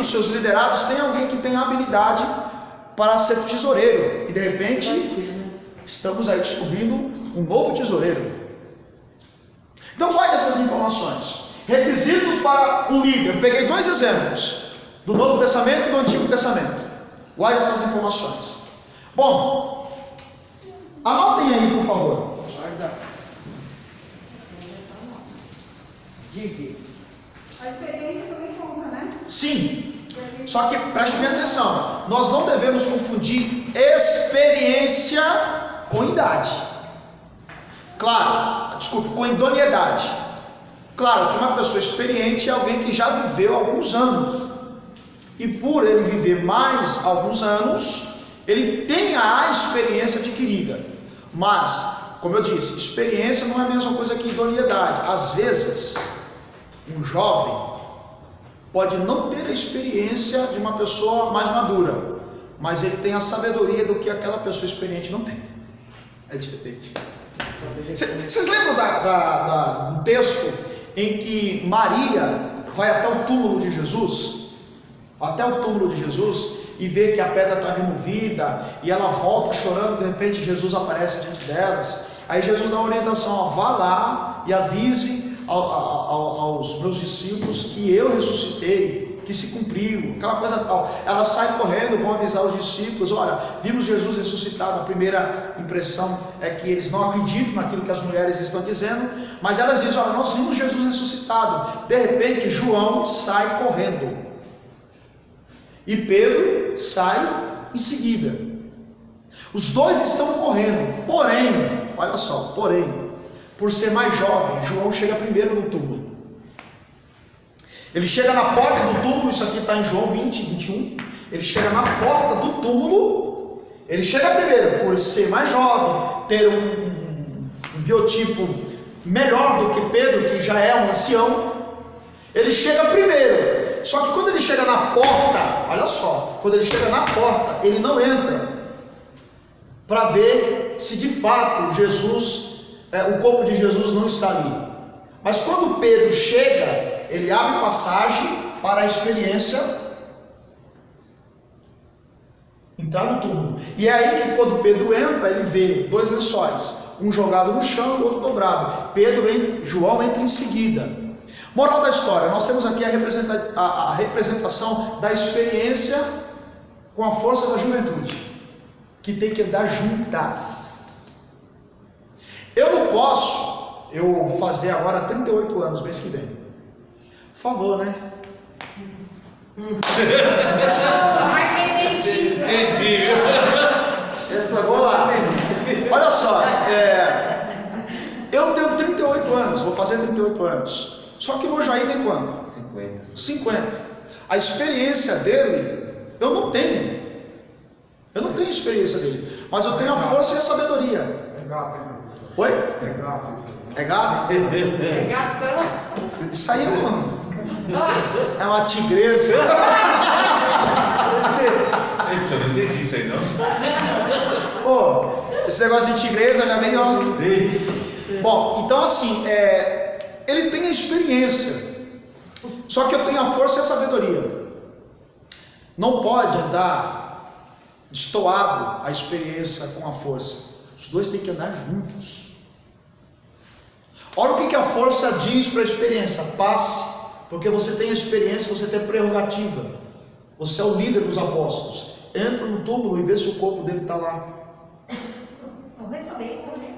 dos seus liderados tem alguém que tem habilidade para ser tesoureiro. E de repente, estamos aí descobrindo um novo tesoureiro. Então, guarde essas informações. Requisitos para um líder. Eu peguei 2 exemplos, do Novo Testamento e do Antigo Testamento. Guarde essas informações. Bom, anotem aí, por favor. A experiência também conta, né? Sim. Só que preste bem atenção. Nós não devemos confundir experiência com idade. Claro, desculpe, com idoneidade. Claro que uma pessoa experiente é alguém que já viveu alguns anos. E por ele viver mais alguns anos, ele tem a experiência adquirida. Mas, como eu disse, experiência não é a mesma coisa que idoneidade. Às vezes, um jovem pode não ter a experiência de uma pessoa mais madura, mas ele tem a sabedoria do que aquela pessoa experiente não tem. É diferente. Vocês lembram do texto em que Maria vai até o túmulo de Jesus? Até o túmulo de Jesus, e vê que a pedra está removida, e ela volta chorando, de repente Jesus aparece diante delas. Aí Jesus dá uma orientação: ó, vá lá e avise aos meus discípulos que eu ressuscitei, que se cumpriu, aquela coisa tal. Elas saem correndo, vão avisar os discípulos: olha, vimos Jesus ressuscitado. A primeira impressão é que eles não acreditam naquilo que as mulheres estão dizendo, mas elas dizem: olha, nós vimos Jesus ressuscitado. De repente João sai correndo e Pedro sai em seguida. Os dois estão correndo, porém, olha só, por ser mais jovem, João chega primeiro no túmulo. Ele chega na porta do túmulo, isso aqui está em João 20, 21. Ele chega na porta do túmulo, ele chega primeiro, por ser mais jovem, ter um biotipo melhor do que Pedro, que já é um ancião. Ele chega primeiro. Só que quando ele chega na porta, olha só, quando ele chega na porta, ele não entra para ver se de fato o corpo de Jesus não está ali. Mas quando Pedro chega, ele abre passagem para a experiência entrar no túmulo. E é aí que quando Pedro entra, ele vê 2 lençóis, um jogado no chão e o outro dobrado. João entra em seguida. Moral da história: nós temos aqui a representação da experiência com a força da juventude, que tem que andar juntas. Eu não posso, eu vou fazer agora 38 anos, mês que vem. Por favor, né? Entendi. Vamos lá. Olha só, eu tenho 38 anos, vou fazer 38 anos. Só que o Jair tem quanto? 50. A experiência dele, eu não tenho. Eu não tenho a experiência dele, mas eu tenho a força e a sabedoria. É gato, hein? Oi? É gato isso. É gato? É gatão. Isso aí é uma tigresa. Eu não entendi isso aí, não. Pô, esse negócio de tigresa já vem, ó. Bom, então assim, ele tem a experiência, só que eu tenho a força e a sabedoria. Não pode andar destoado a experiência com a força. Os dois têm que andar juntos. Olha o que a força diz para a experiência: passe, porque você tem a experiência, você tem a prerrogativa. Você é o líder dos apóstolos. Entra no túmulo e vê se o corpo dele está lá.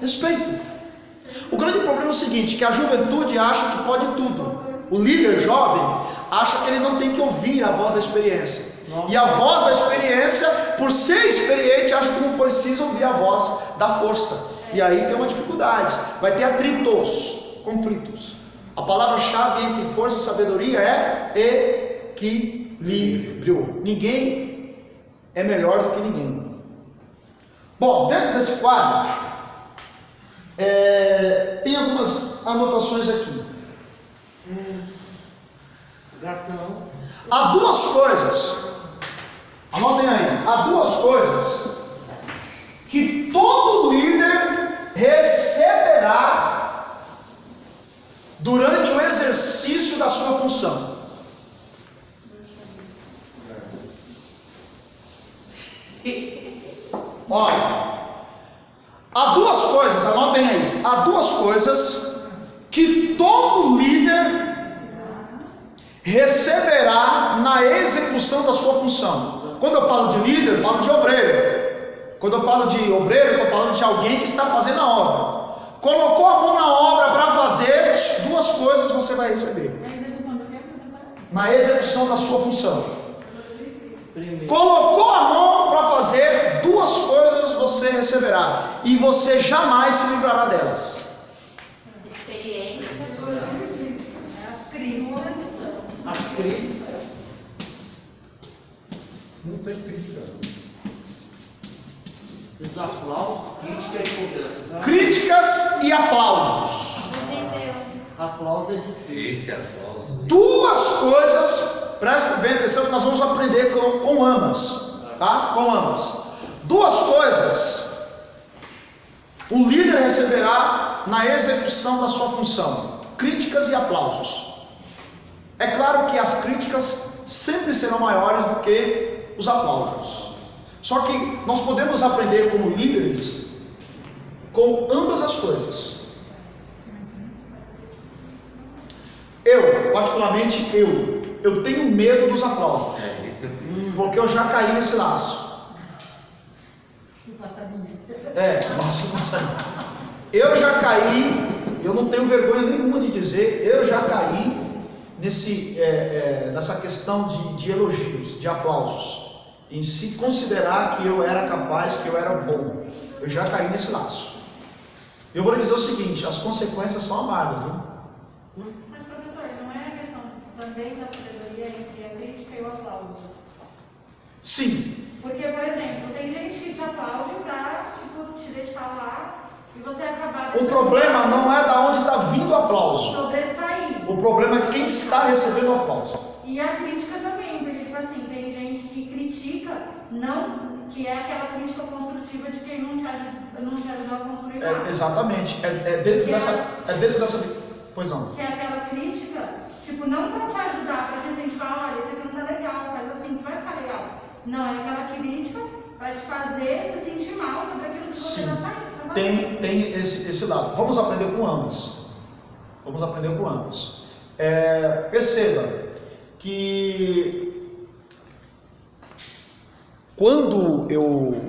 Respeito. O grande problema é o seguinte, que a juventude acha que pode tudo. O líder jovem acha que ele não tem que ouvir a voz da experiência. E a voz da experiência, por ser experiente, acha que não precisa ouvir a voz da força. E aí tem uma dificuldade. Vai ter atritos, conflitos. A palavra-chave entre força e sabedoria é equilíbrio. Ninguém é melhor do que ninguém. Bom, dentro desse quadro, tem algumas anotações aqui. Há 2 coisas, anotem aí, há 2 coisas que todo líder receberá durante o exercício da sua função. Olha, há duas coisas, anotem aí, há duas coisas que todo líder receberá na execução da sua função. Quando eu falo de líder, eu falo de obreiro. Quando eu falo de obreiro, eu estou falando de alguém que está fazendo a obra. Colocou a mão na obra para fazer, duas coisas você vai receber. Na execução do quê, professor? Na execução da sua função. Primeiro. Colocou a mão para fazer, duas coisas você receberá. E você jamais se livrará delas. Experiência. As críticas. As críticas. Não tem crítica. Os aplausos. Crítica e cobrança. Críticas e aplausos. Entendeu? Aplauso é difícil. Esse aplauso. Duas coisas, presta bem atenção que nós vamos aprender com ambas, tá? Com ambas. Duas coisas o líder receberá na execução da sua função: críticas e aplausos. É claro que as críticas sempre serão maiores do que os aplausos. Só que nós podemos aprender como líderes com ambas as coisas. Eu, particularmente eu tenho medo dos aplausos, Esse é o porque eu já caí nesse laço. Nossa, eu já caí, eu não tenho vergonha nenhuma de dizer, eu já caí nessa questão de elogios, de aplausos, em se considerar que eu era capaz, que eu era bom. Eu já caí nesse laço. Eu vou lhe dizer o seguinte: as consequências são amargas, viu? Mas, professor, não é a questão também da sabedoria entre a crítica e o aplauso? Sim. Porque, por exemplo, tem gente que te aplaude pra, tipo, te deixar lá e você acabar... O problema não é da onde está vindo o aplauso. sobressair. O problema é quem está recebendo o aplauso. E a crítica também, porque, tipo assim, tem gente que critica, não, que é aquela crítica construtiva de quem não te ajudou a construir nada. Exatamente. É dentro dessa. Pois não. Que é aquela crítica, tipo, não para te ajudar, para te incentivar, olha, isso aqui não tá legal, faz assim que vai ficar legal. Não, é aquela crítica para te fazer se sentir mal sobre aquilo que você Sim. já saiu. Tem esse lado. Vamos aprender com ambas. Vamos aprender com ambas. Perceba que quando eu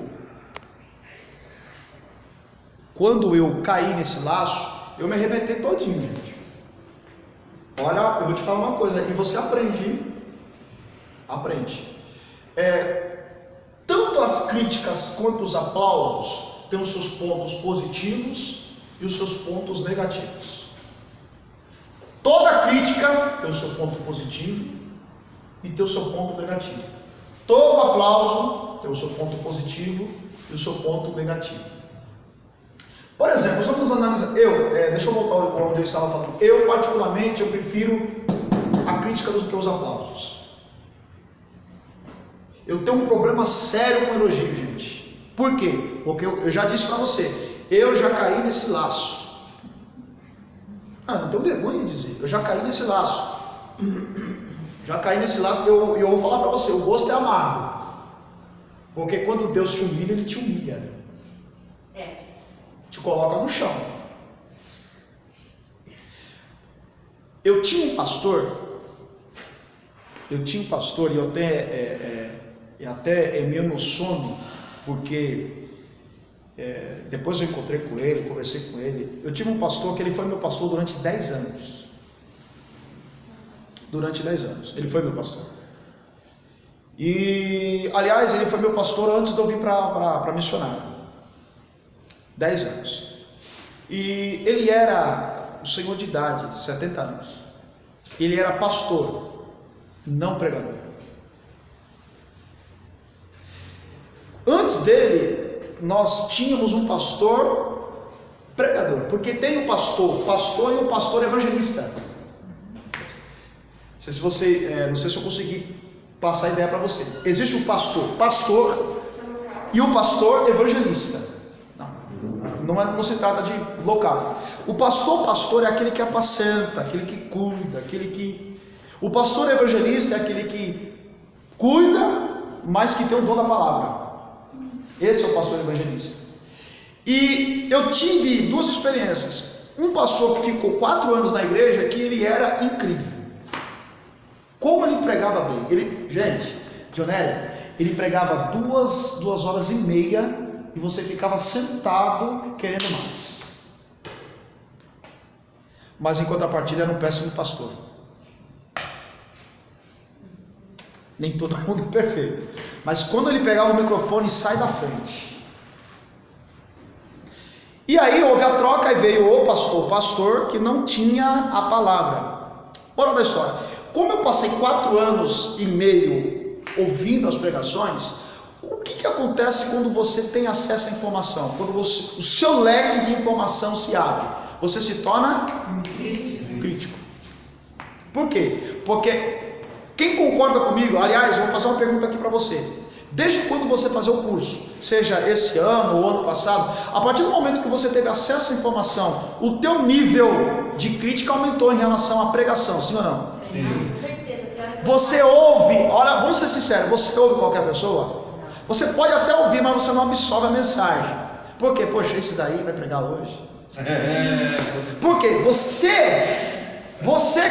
caí nesse laço, eu me arrebentei todinho, gente. Olha, eu vou te falar uma coisa, e você aprende. Tanto as críticas quanto os aplausos têm os seus pontos positivos e os seus pontos negativos. Toda crítica tem o seu ponto positivo e tem o seu ponto negativo. Todo aplauso tem o seu ponto positivo e o seu ponto negativo. Por exemplo, nós vamos analisar. Deixa eu voltar para onde eu estava falando. Eu, particularmente, eu prefiro a crítica do que os aplausos. Eu tenho um problema sério com elogio, gente. Por quê? Porque eu já disse para você, eu já caí nesse laço. Não tenho vergonha de dizer, eu já caí nesse laço. Já caí nesse laço, eu vou falar para você, o gosto é amargo. Porque quando Deus te humilha, Ele te humilha. Te coloca no chão. Eu tinha um pastor e eu até é meio no sono, porque depois eu encontrei com ele, conversei com ele. Eu tive um pastor que ele foi meu pastor durante 10 anos. Durante 10 anos, ele foi meu pastor. E, aliás, ele foi meu pastor antes de eu vir para missionário. 10 anos. E ele era um senhor de idade, 70 anos. Ele era pastor, não pregador. Antes dele, nós tínhamos um pastor pregador, porque tem o pastor e o pastor evangelista. Não sei se eu consegui passar a ideia para você. Existe o pastor e o pastor evangelista. Não se trata de local. O pastor é aquele que apacenta, aquele que cuida, o pastor evangelista é aquele que cuida, mas que tem o dom da palavra. Esse é o pastor evangelista. E eu tive 2 experiências. Um pastor que ficou 4 anos na igreja, que ele era incrível. Como ele pregava bem. Gente, Dionério, ele pregava 2 horas e meia e você ficava sentado querendo mais. Mas em contrapartida era um péssimo pastor. Nem todo mundo é perfeito. Mas quando ele pegava o microfone, sai da frente. E aí houve a troca e veio o pastor que não tinha a palavra. Bora da história. Como eu passei 4 anos e meio ouvindo as pregações, o que acontece quando você tem acesso à informação? Quando o seu leque de informação se abre, você se torna crítico. Por quê? Porque quem concorda comigo, aliás, eu vou fazer uma pergunta aqui para você. Desde quando você fazer o curso, seja esse ano ou ano passado, a partir do momento que você teve acesso à informação, o teu nível de crítica aumentou em relação à pregação, sim ou não? Sim. Com certeza. Você ouve, olha, vamos ser sinceros, você ouve qualquer pessoa? Você pode até ouvir, mas você não absorve a mensagem. Por quê? Poxa, esse daí vai pregar hoje. Por quê? Você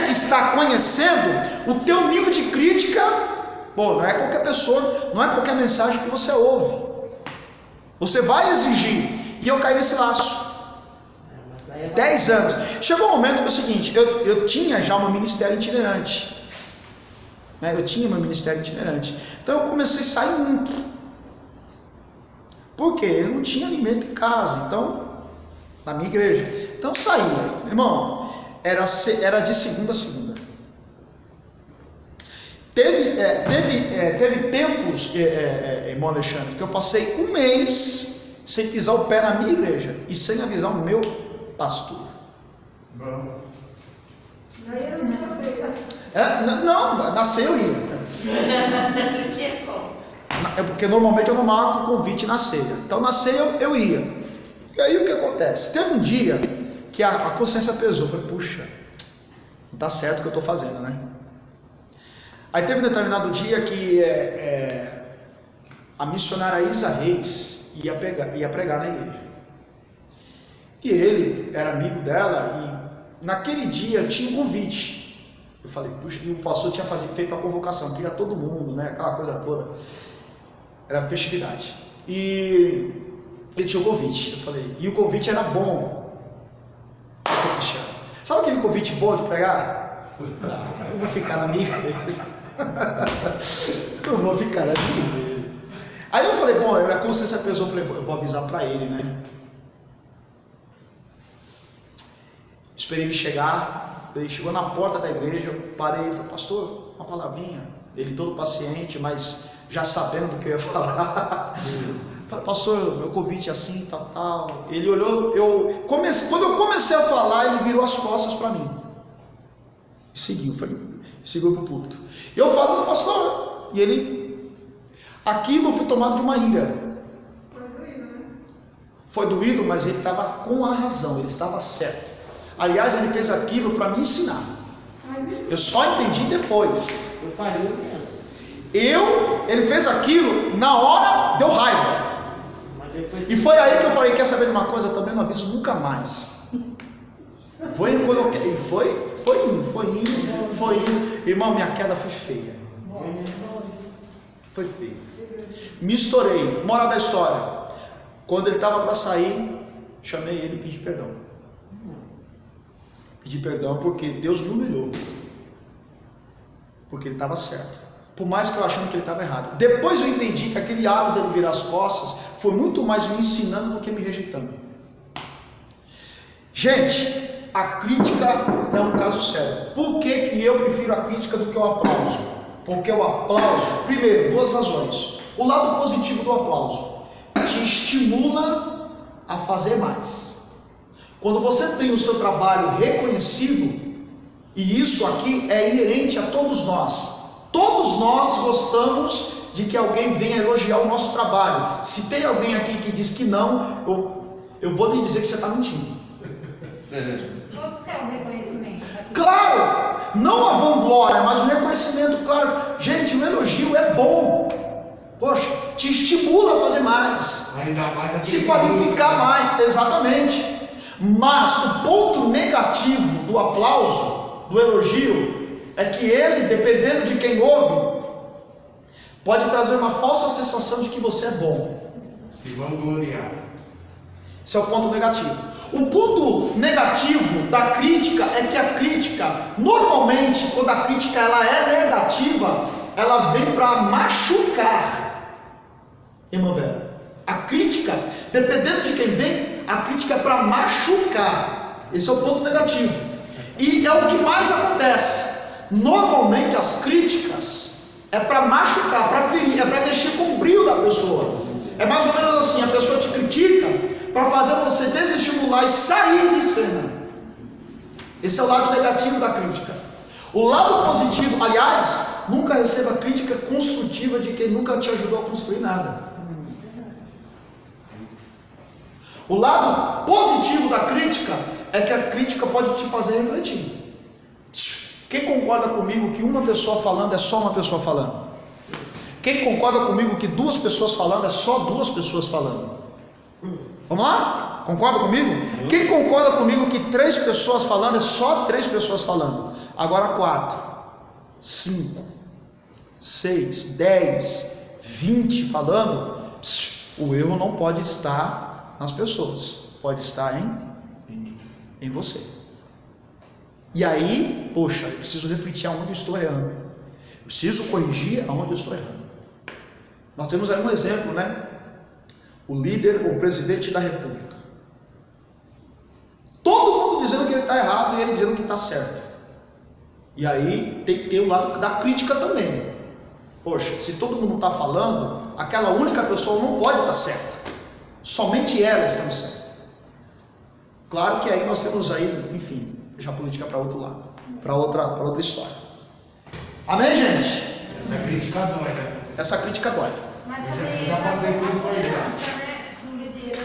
que está conhecendo, o teu nível de crítica, bom, não é qualquer pessoa, não é qualquer mensagem que você ouve. Você vai exigir. E eu caí nesse laço. 10 anos. Chegou um momento que é o seguinte, eu tinha já um ministério itinerante. Eu tinha meu ministério itinerante. Então eu comecei a sair muito. Por quê? Eu não tinha alimento em casa, então, na minha igreja. Então eu saía. Irmão, era de segunda a segunda. Teve tempos, irmão Alexandre, que eu passei 1 mês sem pisar o pé na minha igreja e sem avisar o meu pastor. Não, nascer eu ia. Não tinha como. É porque normalmente eu não marco o convite na ceia. Então na ceia eu ia. E aí o que acontece? Teve um dia que a consciência pesou. Eu falei, puxa, não tá certo o que eu estou fazendo, né? Aí teve um determinado dia que a missionária Isa Reis ia pregar na igreja. E ele era amigo dela e naquele dia tinha um convite. Eu falei, puxa, e o pastor tinha feito a convocação, que ia todo mundo, né? Aquela coisa toda. Era festividade. E ele tinha o convite. Eu falei, e o convite era bom. Sabe aquele convite bom de pregar? Eu vou ficar na minha igreja. Eu vou ficar na minha igreja. Aí eu falei, bom, a consciência pesou, eu falei, eu vou avisar para ele, né? Esperei ele chegar, ele chegou na porta da igreja, eu parei, falei, pastor, uma palavrinha. Ele todo paciente, mas já sabendo do que eu ia falar. Falei, pastor, meu convite é assim, tal. Ele olhou, quando eu comecei a falar, ele virou as costas para mim. E seguiu para o púlpito. Eu falo, pastor, e aquilo foi tomado de uma ira. Foi doído, mas ele estava com a razão, ele estava certo. Aliás, ele fez aquilo para me ensinar. Eu só entendi depois. Eu faria mesmo. Ele fez aquilo, na hora deu raiva. E foi aí que eu falei, quer saber de uma coisa? Eu também não aviso nunca mais. Foi indo. Irmão, minha queda foi feia. Foi feia. Me estourei. Moral da história. Quando ele estava para sair, chamei ele e pedi perdão. Pedi perdão porque Deus me humilhou. Porque ele estava certo. Por mais que eu achando que ele estava errado. Depois eu entendi que aquele ato dele virar as costas foi muito mais me ensinando do que me rejeitando. Gente, a crítica é um caso sério. Por que eu prefiro a crítica do que o aplauso? Porque o aplauso, primeiro, 2 razões. O lado positivo do aplauso te estimula a fazer mais. Quando você tem o seu trabalho reconhecido, e isso aqui é inerente a todos nós. Todos nós gostamos de que alguém venha elogiar o nosso trabalho. Se tem alguém aqui que diz que não, eu vou lhe dizer que você está mentindo. Todos querem um reconhecimento. Claro, não a vanglória, mas o reconhecimento, claro. Gente, o elogio é bom. Poxa, te estimula a fazer mais, Ainda mais aquele se qualificar mais, exatamente. Mas o ponto negativo do aplauso, do elogio, é que ele, dependendo de quem ouve, pode trazer uma falsa sensação de que você é bom. Se vangloriar. Esse é o ponto negativo. O ponto negativo da crítica é que a crítica, normalmente, quando a crítica ela é negativa, ela vem para machucar. Irmã Vera, a crítica, dependendo de quem vem, a crítica é para machucar. Esse é o ponto negativo. E é o que mais acontece. Normalmente as críticas é para machucar, para ferir, é para mexer com o brilho da pessoa. É mais ou menos assim, a pessoa te critica para fazer você desestimular e sair de cena. Esse é o lado negativo da crítica. O lado positivo, aliás, nunca receba crítica construtiva de quem nunca te ajudou a construir nada. O lado positivo da crítica é que a crítica pode te fazer refletir. Quem concorda comigo que uma pessoa falando é só uma pessoa falando? Quem concorda comigo que duas pessoas falando é só duas pessoas falando? Vamos lá? Concorda comigo? Quem concorda comigo que 3 pessoas falando é só 3 pessoas falando? Agora 4, 5, 6, 10, 20 falando, o erro não pode estar nas pessoas, pode estar em você. E aí, poxa, eu preciso refletir aonde eu estou errando. Eu preciso corrigir aonde eu estou errando. Nós temos aí um exemplo, né? O líder, o presidente da república. Todo mundo dizendo que ele está errado e ele dizendo que está certo. E aí tem que ter o lado da crítica também. Poxa, se todo mundo está falando, aquela única pessoa não pode estar certa. Somente ela está certa. Claro que aí nós temos aí, enfim, deixar a política para outro lado, para outra história. Amém, gente? Essa crítica dói, né? Essa crítica dói. Mas Eu também já passei por isso aí, já. confiança, né?